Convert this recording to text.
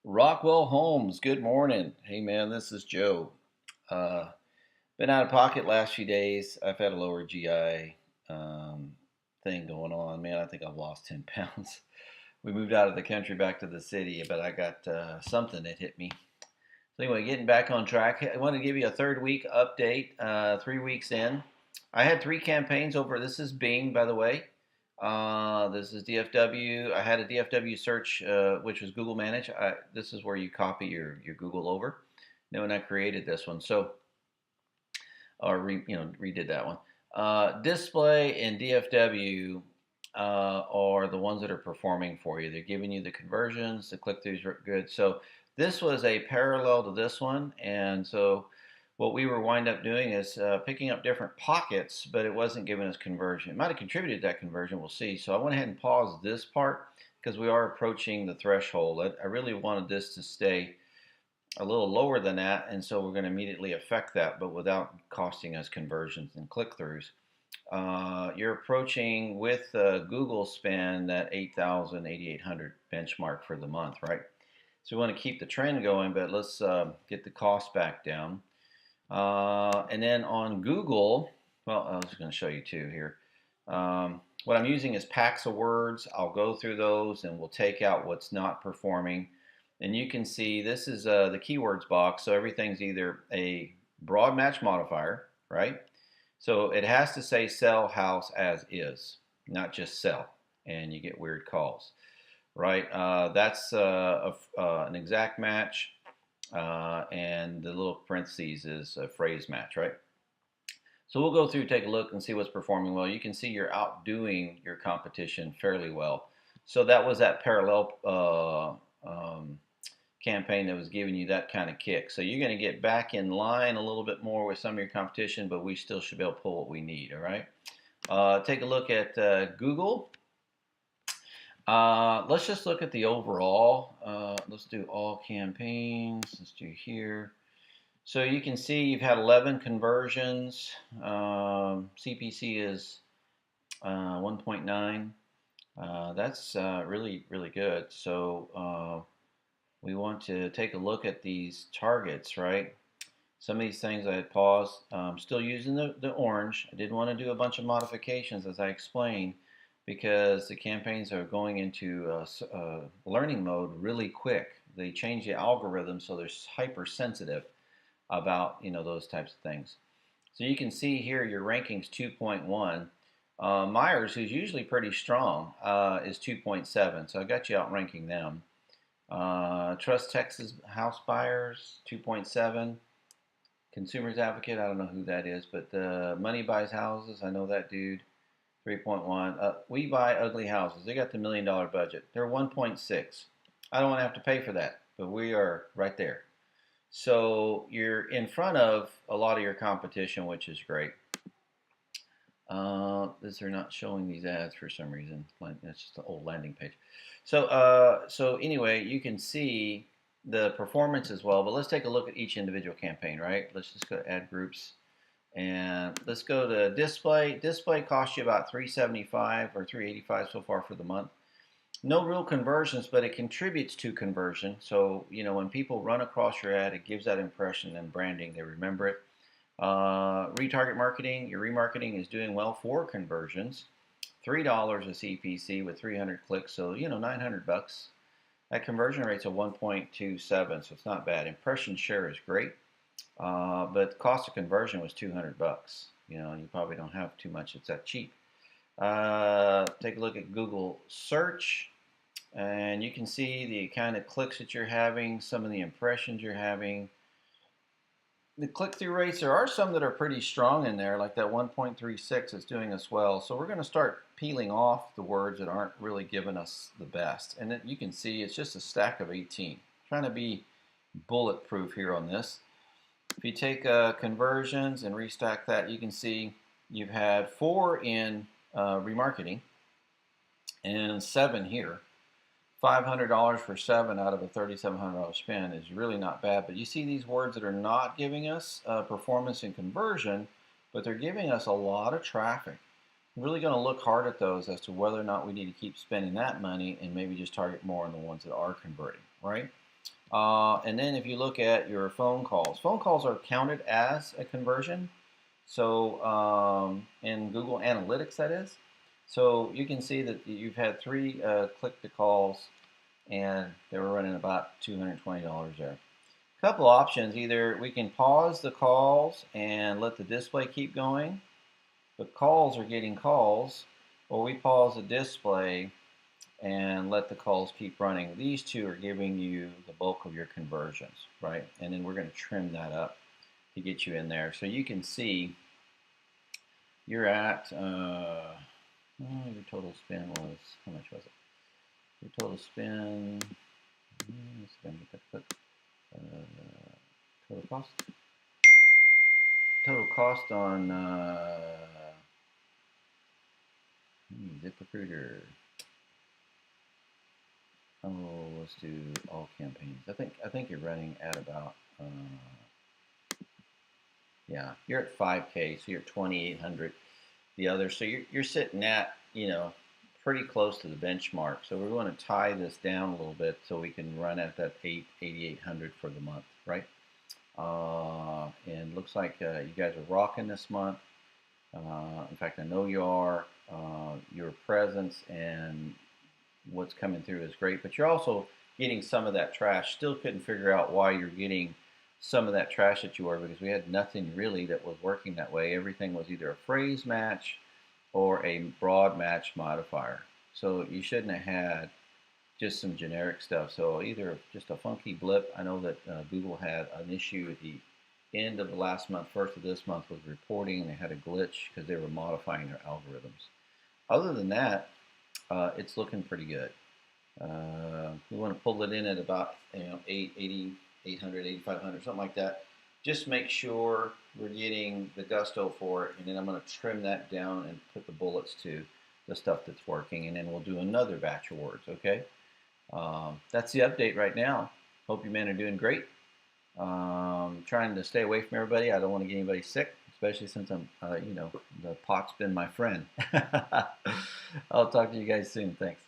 Rockwell Holmes, good morning. Hey man, this is Joe. Uh, been out of pocket last few days. I've had a lower GI thing going on. Man, I think I've lost 10 pounds. We moved out of the country back to the city, but I got something that hit me. So anyway, getting back on track. I want to give you a third week update. 3 weeks in, I had three campaigns over. This is Bing, by the way. This is DFW. I had a DFW search, which was Google Manage. This is where you copy your Google over. No, and I created this one. So, redid that one. Display and DFW are the ones that are performing for you. They're giving you the conversions. The click-throughs are good. So this was a parallel to this one, and so what we were wind up doing is picking up different pockets, but it wasn't giving us conversion. It might have contributed to that conversion, we'll see. So I went ahead and paused this part because we are approaching the threshold. I really wanted this to stay a little lower than that, and so we're going to immediately affect that, but without costing us conversions and click-throughs. You're approaching with Google spend that 8,000, 8,800 benchmark for the month, right? So we want to keep the trend going, but let's get the cost back down. And then on Google, well, I was going to show you two here. What I'm using is packs of words. I'll go through those and we'll take out what's not performing. And you can see this is the keywords box. So everything's either a broad match modifier, right? So it has to say sell house as is, not just sell. And you get weird calls, right? That's an exact match. And the little parentheses is a phrase match, right? So we'll go through, take a look, and see what's performing well. You can see you're outdoing your competition fairly well. So that was that parallel campaign that was giving you that kind of kick. So you're going to get back in line a little bit more with some of your competition, but we still should be able to pull what we need, all right? Take a look at Google. Let's just look at the overall. Let's do all campaigns. Let's do here. So you can see you've had 11 conversions. CPC is 1.9. That's really, really good. So we want to take a look at these targets, right? Some of these things I had paused. Still using the orange. I did want to do a bunch of modifications as I explained because the campaigns are going into learning mode really quick. They change the algorithm so they're hypersensitive about those types of things. So you can see here your ranking's 2.1. Myers, who's usually pretty strong, is 2.7. So I got you outranking them. Trust Texas House Buyers 2.7. Consumers Advocate, I don't know who that is, but Money Buys Houses, I know that dude. 3.1. We Buy Ugly Houses. They got the $1 million budget. They're 1.6. I don't want to have to pay for that, but we are right there. So you're in front of a lot of your competition, which is great. They're not showing these ads for some reason. That's just the old landing page. So anyway, you can see the performance as well. But let's take a look at each individual campaign, right? Let's just go to Ad Groups, and let's go to Display. Display costs you about $375 or $385 so far for the month. No real conversions, but it contributes to conversion. So, when people run across your ad, it gives that impression and branding. They remember it. Retarget marketing, your remarketing is doing well for conversions. $3 a CPC with 300 clicks, so, 900 bucks. That conversion rate's a 1.27, so it's not bad. Impression share is great, but cost of conversion was 200 bucks. And you probably don't have too much. It's that cheap. Take a look at Google search, and you can see the kind of clicks that you're having, some of the impressions you're having. The click-through rates, there are some that are pretty strong in there, like that 1.36 is doing us well. So we're going to start peeling off the words that aren't really giving us the best. And then you can see it's just a stack of 18. Trying to be bulletproof here on this. If you take conversions and restack that, you can see you've had 4 in remarketing and 7 here. $500 for 7 out of a $3,700 spend is really not bad. But you see these words that are not giving us performance and conversion, but they're giving us a lot of traffic. I'm really going to look hard at those as to whether or not we need to keep spending that money and maybe just target more on the ones that are converting, right? And then if you look at your phone calls are counted as a conversion. So in Google Analytics, that is. So you can see that you've had 3 click to calls, and they were running about $220 there. A couple options: either we can pause the calls and let the display keep going. The calls are getting calls, or we pause the display and let the calls keep running. These two are giving you the bulk of your conversions, right? And then we're going to trim that up to get you in there. So you can see you're at, your total spend was, how much was it? Your total spend, total cost? Total cost on ZipRecruiter. Oh, let's do all campaigns. I think you're running at about yeah, you're at 5K, so you're at 2,800. The other, so you're sitting at, pretty close to the benchmark. So we want to tie this down a little bit so we can run at that 8,800 for the month, right? And looks like you guys are rocking this month. In fact, I know you are. Your presence and what's coming through is great, but you're also getting some of that trash. Still couldn't figure out why you're getting some of that trash that you were, because we had nothing really that was working that way. Everything was either a phrase match or a broad match modifier. So you shouldn't have had just some generic stuff. So either just a funky blip. I know that Google had an issue at the end of the last month, first of this month, with reporting, and they had a glitch because they were modifying their algorithms. Other than that, it's looking pretty good. We want to pull it in at about 880, 800, 8500, something like that. Just make sure we're getting the gusto for it, and then I'm going to trim that down and put the bullets to the stuff that's working, and then we'll do another batch of words, okay? That's the update right now. Hope you men are doing great. Trying to stay away from everybody. I don't want to get anybody sick, especially since I'm, the pot's been my friend. I'll talk to you guys soon. Thanks.